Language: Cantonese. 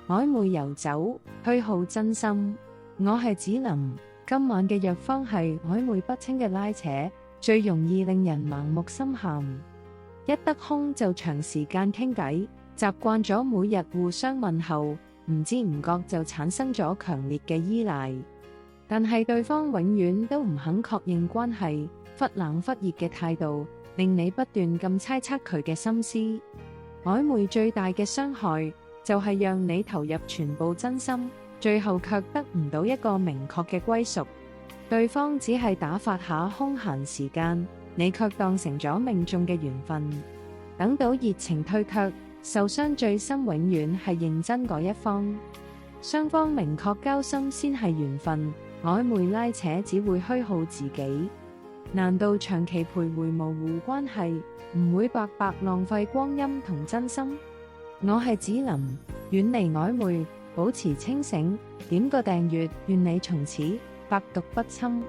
曖昧遊走，虛耗真心。我係子琳，今晚嘅藥方係曖昧不清嘅拉扯，最容易令人盲目心陷。一得空就長時間傾偈，習慣咗每日互相問候，唔知唔覺就產生咗強烈嘅依賴。但係對方永遠都唔肯確認關係，忽冷忽熱嘅態度，令你不斷咁猜測佢嘅心思。曖昧最大嘅傷害，就係讓你投入全部真心，最後卻得唔到一個明確嘅歸屬。對方只係打發下空閒時間，你卻當成咗命中嘅緣分。等到熱情退卻，受傷最深永遠係認真嗰一方。雙方明確交心先係緣分，曖昧拉扯只會虛耗自己。難道長期徘徊模糊關係，唔會白白浪費光陰同真心？我係子琳，遠離曖昧，保持清醒，點個訂閱，願你從此百毒不侵。